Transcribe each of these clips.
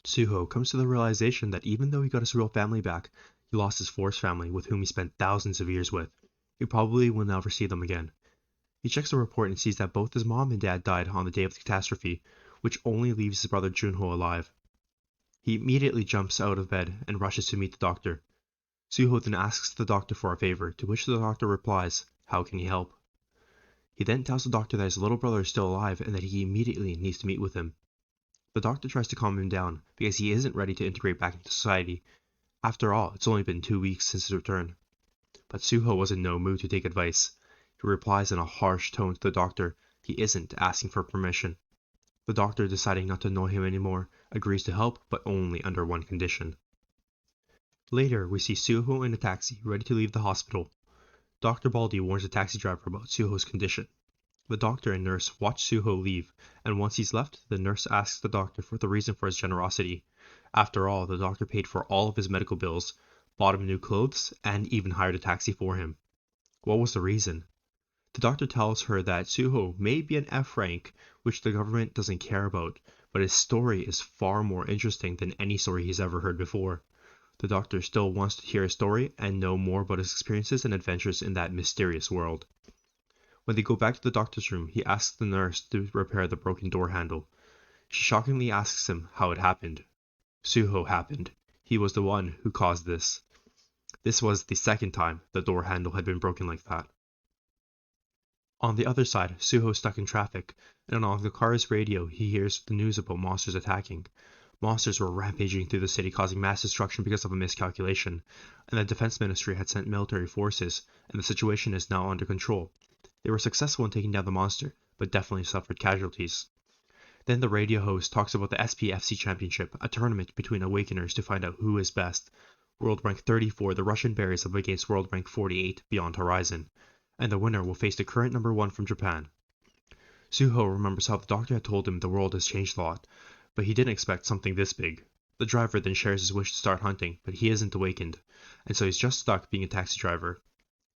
Suho comes to the realization that even though he got his real family back, he lost his forced family with whom he spent thousands of years with. He probably will never see them again. He checks the report and sees that both his mom and dad died on the day of the catastrophe, which only leaves his brother Junho alive. He immediately jumps out of bed and rushes to meet the doctor. Suho then asks the doctor for a favor, to which the doctor replies, "How can he help?" He then tells the doctor that his little brother is still alive and that he immediately needs to meet with him. The doctor tries to calm him down because he isn't ready to integrate back into society. After all, it's only been 2 weeks since his return. But Suho was in no mood to take advice. He replies in a harsh tone to the doctor he isn't asking for permission. The doctor, deciding not to annoy him anymore, agrees to help, but only under one condition. Later, we see Suho in a taxi, ready to leave the hospital. Dr. Baldi warns the taxi driver about Suho's condition. The doctor and nurse watch Suho leave, and once he's left, the nurse asks the doctor for the reason for his generosity. After all, the doctor paid for all of his medical bills, bought him new clothes, and even hired a taxi for him. What was the reason? The doctor tells her that Suho may be an F rank, which the government doesn't care about, but his story is far more interesting than any story he's ever heard before. The doctor still wants to hear his story and know more about his experiences and adventures in that mysterious world. When they go back to the doctor's room, he asks the nurse to repair the broken door handle. She shockingly asks him how it happened. Suho happened. He was the one who caused this. This was the second time the door handle had been broken like that. On the other side, Suho's stuck in traffic, and on the car's radio he hears the news about monsters attacking. Monsters were rampaging through the city, causing mass destruction because of a miscalculation, and the defense ministry had sent military forces, and the situation is now under control. They were successful in taking down the monster, but definitely suffered casualties. Then the radio host talks about the SPFC Championship, a tournament between awakeners to find out who is best. World rank 34, the Russian bears up against world rank 48, Beyond Horizon, and the winner will face the current number 1 from Japan. Suho remembers how the doctor had told him the world has changed a lot, but he didn't expect something this big. The driver then shares his wish to start hunting, but he isn't awakened, and so he's just stuck being a taxi driver.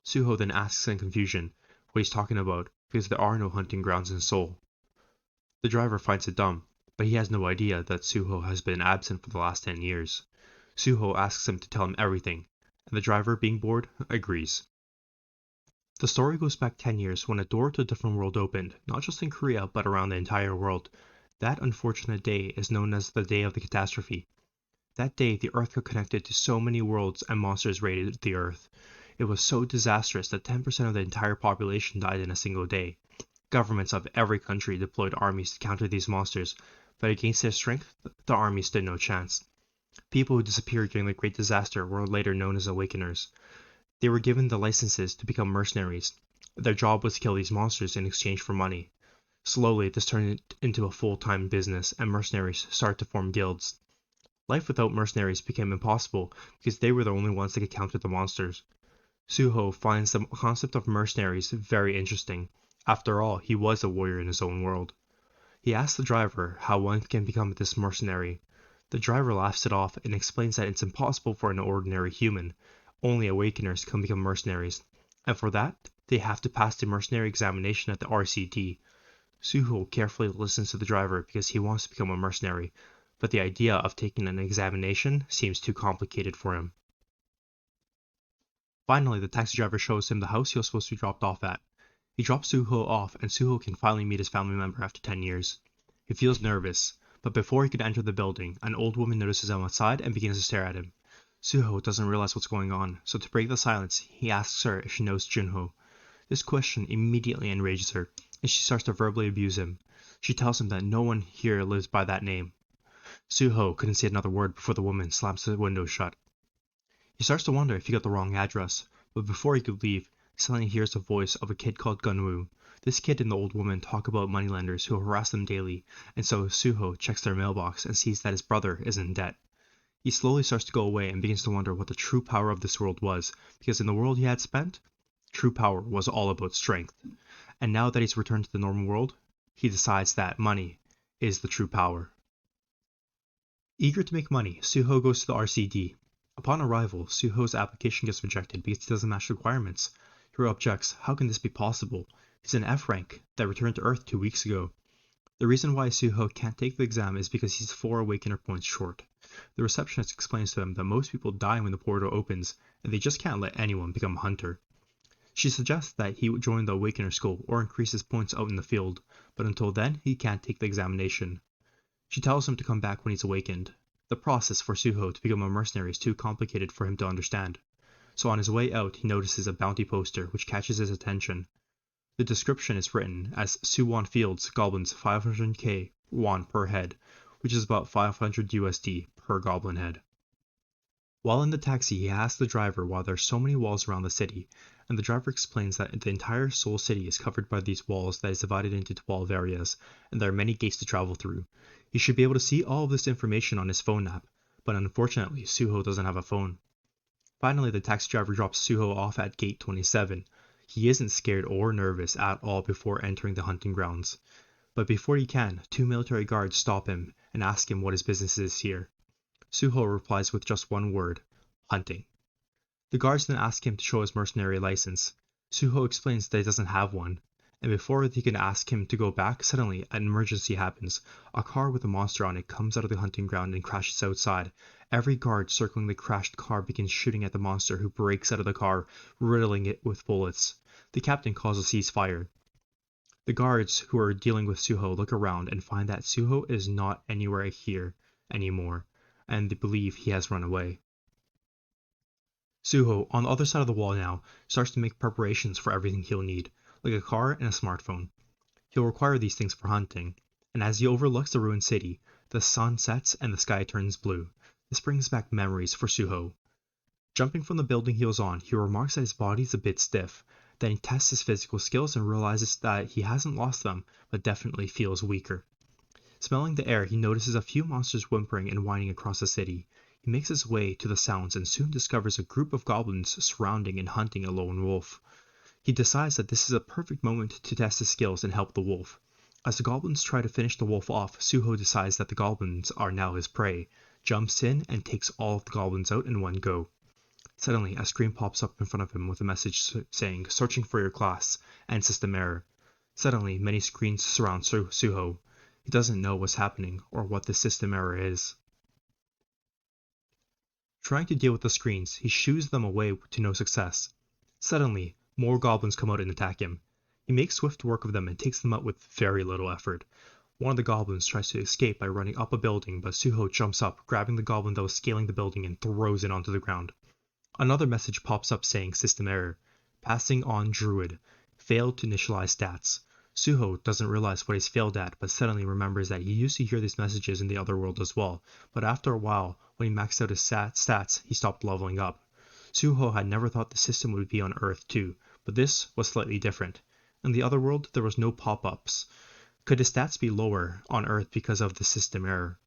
Suho then asks in confusion what he's talking about, because there are no hunting grounds in Seoul. The driver finds it dumb, but he has no idea that Suho has been absent for the last 10 years. Suho asks him to tell him everything, and the driver, being bored, agrees. The story goes back 10 years when a door to a different world opened, not just in Korea but around the entire world. That unfortunate day is known as the Day of the Catastrophe. That day, the Earth got connected to so many worlds and monsters raided the Earth. It was so disastrous that 10% of the entire population died in a single day. Governments of every country deployed armies to counter these monsters, but against their strength, the armies stood no chance. People who disappeared during the Great Disaster were later known as Awakeners. They were given the licenses to become mercenaries. Their job was to kill these monsters in exchange for money. Slowly, this turned into a full-time business, and mercenaries started to form guilds. Life without mercenaries became impossible because they were the only ones that could counter the monsters. Suho finds the concept of mercenaries very interesting. After all, he was a warrior in his own world. He asks the driver how one can become this mercenary. The driver laughs it off and explains that it's impossible for an ordinary human. Only awakeners can become mercenaries, and for that, they have to pass the mercenary examination at the RCT. Suho carefully listens to the driver because he wants to become a mercenary, but the idea of taking an examination seems too complicated for him. Finally, the taxi driver shows him the house he was supposed to be dropped off at. He drops Suho off, and Suho can finally meet his family member after 10 years. He feels nervous, but before he could enter the building, an old woman notices him outside and begins to stare at him. Suho doesn't realize what's going on, so to break the silence, he asks her if she knows Junho. This question immediately enrages her, and she starts to verbally abuse him. She tells him that no one here lives by that name. Suho couldn't say another word before the woman slams the window shut. He starts to wonder if he got the wrong address, but before he could leave, he suddenly hears the voice of a kid called Gunwoo. This kid and the old woman talk about moneylenders who harass them daily, and so Suho checks their mailbox and sees that his brother is in debt. He slowly starts to go away and begins to wonder what the true power of this world was, because in the world he had spent, true power was all about strength. And now that he's returned to the normal world, he decides that money is the true power. Eager to make money, Suho goes to the RCD. Upon arrival, Suho's application gets rejected because he doesn't match the requirements. Hiro objects, how can this be possible? He's an F rank that returned to Earth 2 weeks ago. The reason why Suho can't take the exam is because he's 4 Awakener points short. The receptionist explains to him that most people die when the portal opens, and they just can't let anyone become a hunter. She suggests that he would join the Awakener school or increase his points out in the field, but until then, he can't take the examination. She tells him to come back when he's awakened. The process for Suho to become a mercenary is too complicated for him to understand. So on his way out, he notices a bounty poster which catches his attention. The description is written as Suwon Fields Goblins 500k won per head, which is about 500 USD per goblin head. While in the taxi, he asks the driver why there are so many walls around the city, and the driver explains that the entire Seoul city is covered by these walls that is divided into 12 areas, and there are many gates to travel through. He should be able to see all of this information on his phone app, but unfortunately, Suho doesn't have a phone. Finally, the taxi driver drops Suho off at gate 27. He isn't scared or nervous at all before entering the hunting grounds. But before he can, 2 military guards stop him and ask him what his business is here. Suho replies with just one word: hunting. The guards then ask him to show his mercenary license. Suho explains that he doesn't have one, and before they can ask him to go back, suddenly an emergency happens. A car with a monster on it comes out of the hunting ground and crashes outside. Every guard circling the crashed car begins shooting at the monster, who breaks out of the car, riddling it with bullets. The captain calls a ceasefire. The guards who are dealing with Suho look around and find that Suho is not anywhere here anymore, and they believe he has run away. Suho, on the other side of the wall now, starts to make preparations for everything he'll need, like a car and a smartphone. He'll require these things for hunting, and as he overlooks the ruined city, the sun sets and the sky turns blue. This brings back memories for Suho. Jumping from the building he was on, he remarks that his body is a bit stiff. Then he tests his physical skills and realizes that he hasn't lost them, but definitely feels weaker. Smelling the air, he notices a few monsters whimpering and whining across the city. He makes his way to the sounds and soon discovers a group of goblins surrounding and hunting a lone wolf. He decides that this is a perfect moment to test his skills and help the wolf. As the goblins try to finish the wolf off, Suho decides that the goblins are now his prey, jumps in and takes all of the goblins out in one go. Suddenly, a screen pops up in front of him with a message saying, "Searching for your class," and system error. Suddenly, many screens surround Suho. He doesn't know what's happening or what the system error is. Trying to deal with the screens, he shoos them away to no success. Suddenly, more goblins come out and attack him. He makes swift work of them and takes them out with very little effort. One of the goblins tries to escape by running up a building, but Suho jumps up, grabbing the goblin that was scaling the building and throws it onto the ground. Another message pops up saying system error. Passing on Druid. Failed to initialize stats. Suho doesn't realize what he's failed at, but suddenly remembers that he used to hear these messages in the other world as well, but after a while, when he maxed out his stats, he stopped leveling up. Suho had never thought the system would be on Earth too, but this was slightly different. In the other world, there was no pop-ups. Could his stats be lower on Earth because of the system error?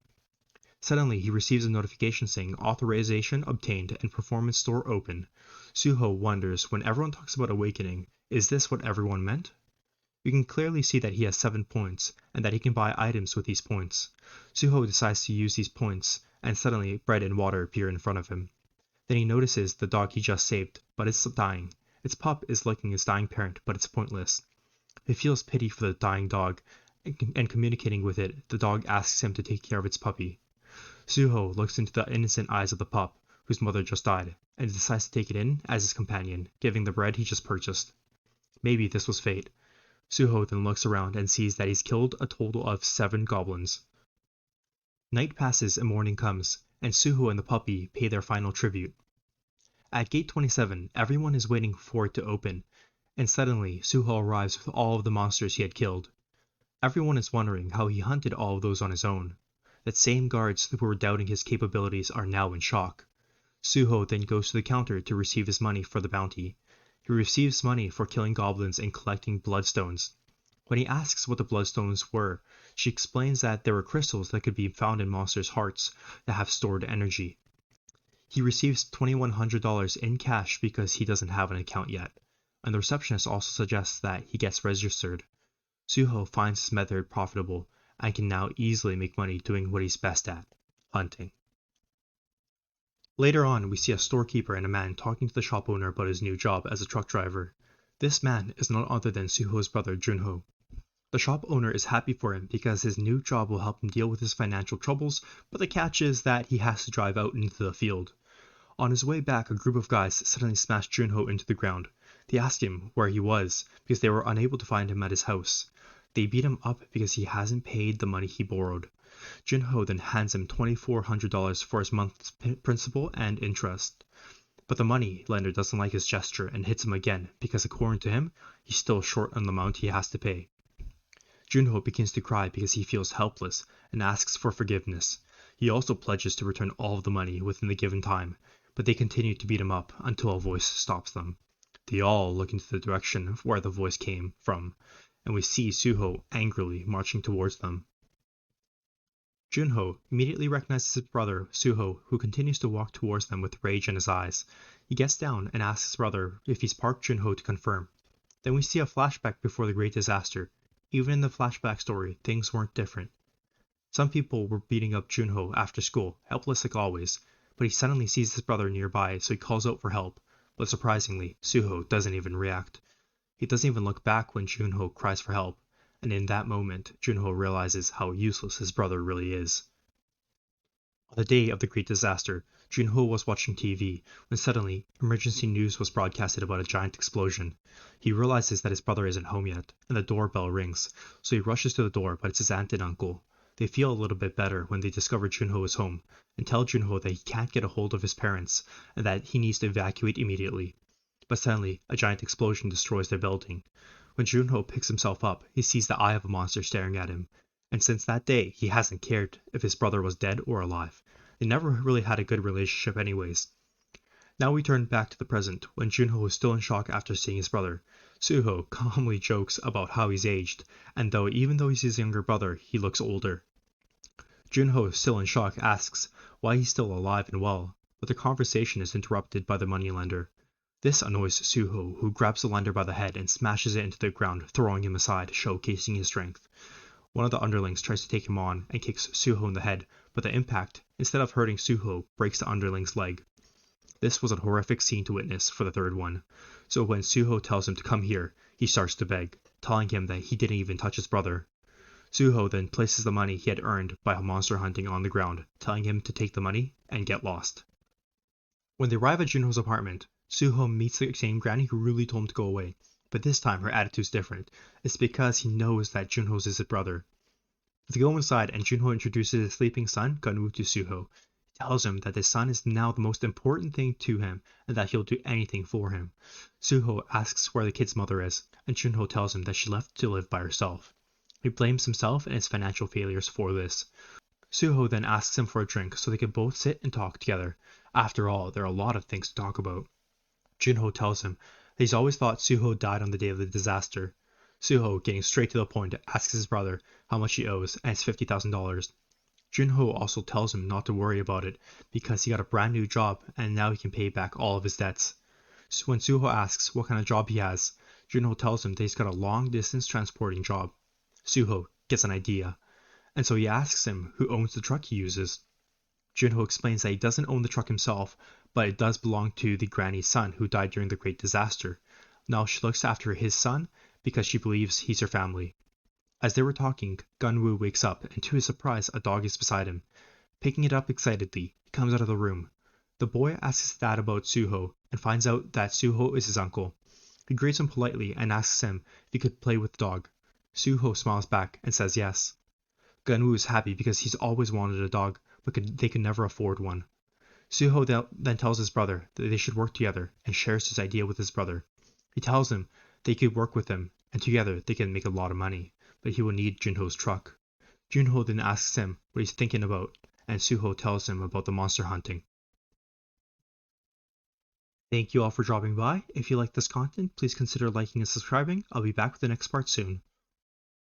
Suddenly, he receives a notification saying authorization obtained and performance store open. Suho wonders, when everyone talks about awakening, is this what everyone meant? You can clearly see that he has 7 points, and that he can buy items with these points. Suho decides to use these points, and suddenly bread and water appear in front of him. Then he notices the dog he just saved, but it's dying. Its pup is licking its dying parent, but it's pointless. He feels pity for the dying dog, and communicating with it, the dog asks him to take care of its puppy. Suho looks into the innocent eyes of the pup, whose mother just died, and decides to take it in as his companion, giving the bread he just purchased. Maybe this was fate. Suho then looks around and sees that he's killed a total of 7 goblins. Night passes and morning comes, and Suho and the puppy pay their final tribute. At gate 27, everyone is waiting for it to open, and suddenly Suho arrives with all of the monsters he had killed. Everyone is wondering how he hunted all of those on his own. That same guards who were doubting his capabilities are now in shock. Suho then goes to the counter to receive his money for the bounty. He receives money for killing goblins and collecting bloodstones. When he asks what the bloodstones were, she explains that there were crystals that could be found in monsters' hearts that have stored energy. He receives $2,100 in cash because he doesn't have an account yet, and the receptionist also suggests that he gets registered. Suho finds his method profitable and can now easily make money doing what he's best at, hunting. Later on, we see a storekeeper and a man talking to the shop owner about his new job as a truck driver. This man is none other than Suho's brother Junho. The shop owner is happy for him because his new job will help him deal with his financial troubles, but the catch is that he has to drive out into the field. On his way back, a group of guys suddenly smashed Junho into the ground. They asked him where he was because they were unable to find him at his house. They beat him up because he hasn't paid the money he borrowed. Junho then hands him $2,400 for his month's principal and interest. But the money lender doesn't like his gesture and hits him again because according to him, he's still short on the amount he has to pay. Junho begins to cry because he feels helpless and asks for forgiveness. He also pledges to return all of the money within the given time, but they continue to beat him up until a voice stops them. They all look into the direction of where the voice came from, and we see Suho angrily marching towards them. Junho immediately recognizes his brother, Suho, who continues to walk towards them with rage in his eyes. He gets down and asks his brother if he's parked Junho to confirm. Then we see a flashback before the Great Disaster. Even in the flashback story, things weren't different. Some people were beating up Junho after school, helpless like always, but he suddenly sees his brother nearby, so he calls out for help. But surprisingly, Suho doesn't even react. He doesn't even look back when Junho cries for help, and in that moment, Junho realizes how useless his brother really is. On the day of the Great Disaster, Junho was watching TV when suddenly emergency news was broadcasted about a giant explosion. He realizes that his brother isn't home yet, and the doorbell rings, so he rushes to the door, but it's his aunt and uncle. They feel a little bit better when they discover Junho is home, and tell Junho that he can't get a hold of his parents, and that he needs to evacuate immediately. But suddenly, a giant explosion destroys their building. When Junho picks himself up, he sees the eye of a monster staring at him, and since that day, he hasn't cared if his brother was dead or alive. They never really had a good relationship anyways. Now we turn back to the present, when Junho is still in shock after seeing his brother. Suho calmly jokes about how he's aged, and even though he's his younger brother, he looks older. Junho, still in shock, asks why he's still alive and well, but their conversation is interrupted by the moneylender. This annoys Suho, who grabs the lender by the head and smashes it into the ground, throwing him aside, showcasing his strength. One of the underlings tries to take him on and kicks Suho in the head, but the impact, instead of hurting Suho, breaks the underling's leg. This was a horrific scene to witness for the third one, so when Suho tells him to come here, he starts to beg, telling him that he didn't even touch his brother. Suho then places the money he had earned by monster hunting on the ground, telling him to take the money and get lost. When they arrive at Junho's apartment, Suho meets the same granny who really told him to go away, but this time her attitude's different. It's because he knows that Junho's is his brother. They go inside and Junho introduces his sleeping son, Gunwoo, to Suho. He tells him that his son is now the most important thing to him and that he'll do anything for him. Suho asks where the kid's mother is, and Junho tells him that she left to live by herself. He blames himself and his financial failures for this. Suho then asks him for a drink so they can both sit and talk together. After all, there are a lot of things to talk about. Junho tells him that he's always thought Suho died on the day of the disaster. Suho, getting straight to the point, asks his brother how much he owes, and it's $50,000. Junho also tells him not to worry about it because he got a brand new job and now he can pay back all of his debts. So when Suho asks what kind of job he has, Junho tells him that he's got a long-distance transporting job. Suho gets an idea, and so he asks him who owns the truck he uses. Junho explains that he doesn't own the truck himself, but it does belong to the granny's son who died during the Great Disaster. Now she looks after his son because she believes he's her family. As they were talking, Gunwoo wakes up, and to his surprise, a dog is beside him. Picking it up excitedly, he comes out of the room. The boy asks his dad about Suho, and finds out that Suho is his uncle. He greets him politely and asks him if he could play with the dog. Suho smiles back and says yes. Gunwoo is happy because he's always wanted a dog, but they could never afford one. Suho then tells his brother that they should work together and shares his idea with his brother. He tells him they could work with him, and together they can make a lot of money, but he will need Junho's truck. Junho then asks him what he's thinking about, and Suho tells him about the monster hunting. Thank you all for dropping by. If you like this content, please consider liking and subscribing. I'll be back with the next part soon.